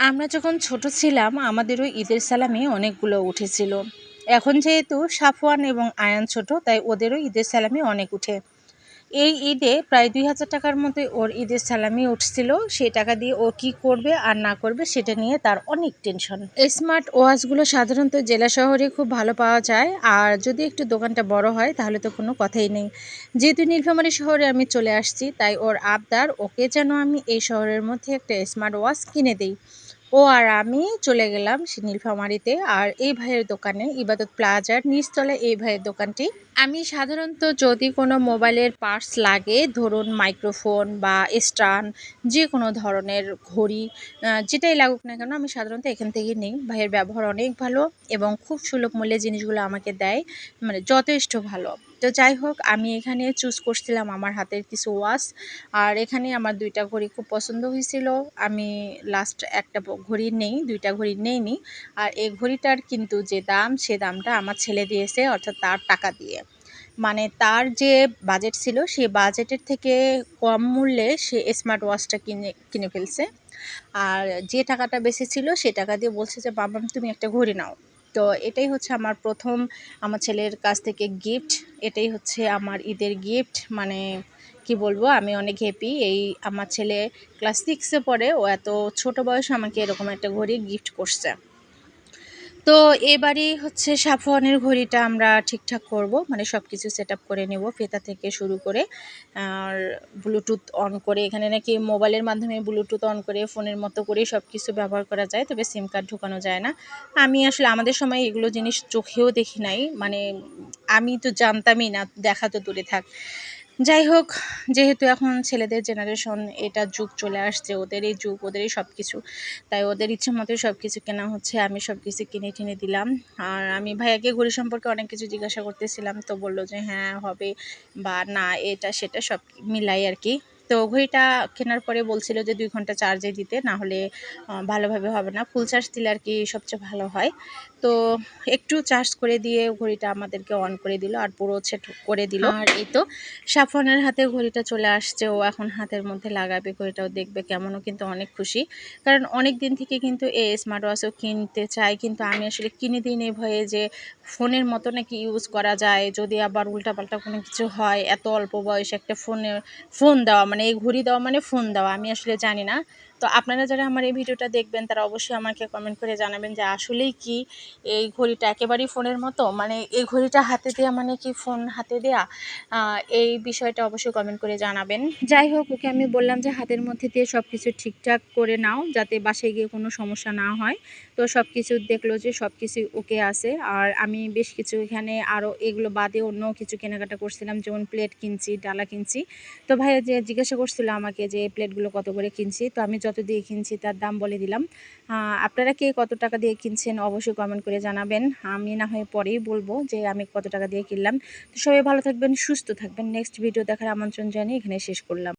আমরা যখন ছোট ছিলাম আমাদেরও ঈদের সালামি অনেকগুলো উঠেছিল। এখন যেহেতু সাফওয়ান এবং আয়ান ছোট তাই ওদেরও ঈদের সালামি অনেক উঠে। এই ঈদে প্রায় ২,০০০ টাকার মতো ওর ঈদের সালামি উঠছিল। সেই টাকা দিয়ে ও কি করবে আর না করবে সেটা নিয়ে তার অনেক টেনশন। স্মার্ট ওয়াচগুলো সাধারণত জেলা শহরে খুব ভালো পাওয়া যায়, আর যদি একটু দোকানটা বড় হয় তাহলে তো কোনো কথাই নেই। যেহেতু নীলফামারী শহরে আমি চলে আসছি তাই ওর আবদার ওকে যেন আমি এই শহরের মধ্যে একটা স্মার্ট ওয়াচ কিনে দিই। ও আর আমি চলে গেলাম সে নীলফামারীতে, আর এই ভাইয়ের দোকানে ইবাদত প্লাজার নিচতলায় এই ভাইয়ের দোকানটি। আমি সাধারণত যদি কোনো মোবাইলের পার্টস লাগে, ধরুন মাইক্রোফোন বা স্ট্যান্ড, যে কোনো ধরনের ঘড়ি, যেটাই লাগুক না কেন আমি সাধারণত এখান থেকেই নিই। ভাইয়ের ব্যবহার অনেক ভালো এবং খুব সুলভ মূল্যে জিনিসগুলো আমাকে দেয়, মানে যথেষ্ট ভালো। তো যাই হোক, আমি এখানে চুজ করছিলাম আমার হাতের কিছু ওয়াচ, আর এখানে আমার ২টা ঘড়ি খুব পছন্দ হয়েছিল। আমি লাস্ট একটা ঘড়ি নেই, ২টা ঘড়ি নেইনি। আর এই ঘড়িটার কিন্তু যে দাম, সে দামটা আমার ছেলে দিয়েছে, অর্থাৎ তার টাকা দিয়ে। মানে তার যে বাজেট ছিল সেই বাজেটের থেকে কম মূল্যে সে স্মার্ট ওয়াচটা কিনে ফেলছে। আর যে টাকাটা বেশি ছিল সে টাকা দিয়ে বলছে যে বাবা তুমি একটা ঘড়ি নাও। তো এটাই হচ্ছে আমার প্রথম আমার ছেলের কাছ থেকে গিফট। এটাই হচ্ছে আমার ঈদের গিফট। মানে কি বলবো, আমি অনেক হ্যাপি। এই আমার ছেলে ক্লাস 6-এ পড়ে, ও এত ছোট বয়সে আমাকে এরকম একটা ঘড়ি গিফট করছে। তো এবারই হচ্ছে সাফওয়ানের ঘড়িটা আমরা ঠিকঠাক করব, মানে সব কিছু সেট আপ করে নেব, ফিতা থেকে শুরু করে। আর ব্লুটুথ অন করে, এখানে নাকি মোবাইলের মাধ্যমে ব্লুটুথ অন করে ফোনের মতো করেই সব কিছু ব্যবহার করা যায়, তবে সিম কার্ড ঢোকানো যায় না। আমি আসলে আমাদের সময় এগুলো জিনিস চোখেও দেখি নাই, মানে আমি তো জানতামই না, দেখা তো দূরে থাক। যাই হোক, যেহেতু এখন ছেলেদের জেনারেশন, এটা যুগ চলে আসছে, ওদেরই যুগ, ওদেরই সব কিছু, তাই ওদের ইচ্ছে মতোই সব কিছু কেনা হচ্ছে। আমি সব কিছু কিনে টিনে দিলাম। আর আমি ভাইয়াকে ঘড়ি সম্পর্কে অনেক কিছু জিজ্ঞাসা করতেছিলাম, তো বলল যে হ্যাঁ হবে বা না, এটা সেটা সব মিলাই আর কি। তো ঘড়িটা কেনার পরে বলছিল যে 2 ঘন্টা চার্জে দিতে, না হলে ভালোভাবে হবে না, ফুল চার্জ দিলে আর কি সবচেয়ে ভালো হয়। তো একটু চার্জ করে দিয়ে ঘড়িটা আমাদেরকে অন করে দিল আর পুরো সেট করে দিল। আর এই তো সাফনের হাতে ঘড়িটা চলে আসছে, ও এখন হাতের মধ্যে লাগাবে, ঘড়িটাও দেখবে কেমনও, কিন্তু অনেক খুশি। কারণ অনেক দিন থেকে কিন্তু এই স্মার্ট ওয়াচও কিনতে চাই, কিন্তু আমি আসলে কিনে দিই এই ভয়ে যে ফোনের মতো নাকি ইউজ করা যায়, যদি আবার উল্টাপাল্টা কোনো কিছু হয়। এত অল্প বয়সে একটা ফোন দেওয়া, মানে এই ঘড়ি দেওয়া মানে ফোন দেওয়া, আমি আসলে জানি না। তো আপনারা যারা আমার এই ভিডিওটা দেখবেন তারা অবশ্যই আমাকে কমেন্ট করে জানাবেন যে আসলেই কি এই ঘড়িটা একেবারেই ফোনের মতো, মানে এই ঘড়িটা হাতে দেওয়া মানে কি ফোন হাতে দেওয়া, এই বিষয়টা অবশ্যই কমেন্ট করে জানাবেন। যাই হোক, ওকে আমি বললাম যে হাতের মধ্যে দিয়ে সব কিছু ঠিকঠাক করে নাও, যাতে বাসায় গিয়ে কোনো সমস্যা না হয়। তো সব কিছু দেখলো যে সব কিছু ওকে আছে। আর আমি বেশ কিছু এখানে আরও এগুলো বাদে অন্য কিছু কেনাকাটা করছিলাম, যেমন প্লেট কিনছি, ডালা কিনছি। তো ভাইয়া যে জিজ্ঞাসা করছিল আমাকে যে প্লেটগুলো কত করে কিনছি, তো আমি যত দিয়ে কিনছি তার দাম বলে দিলাম। আপনারা কে কত টাকা দিয়ে কিনছেন অবশ্যই কমেন্ট করে জানাবেন। আমি না হয় পরেই বলবো যে আমি কত টাকা দিয়ে কিনলাম। তো সবাই ভালো থাকবেন, সুস্থ থাকবেন। নেক্সট ভিডিও দেখার আমন্ত্রণ জানিয়ে এখানে শেষ করলাম।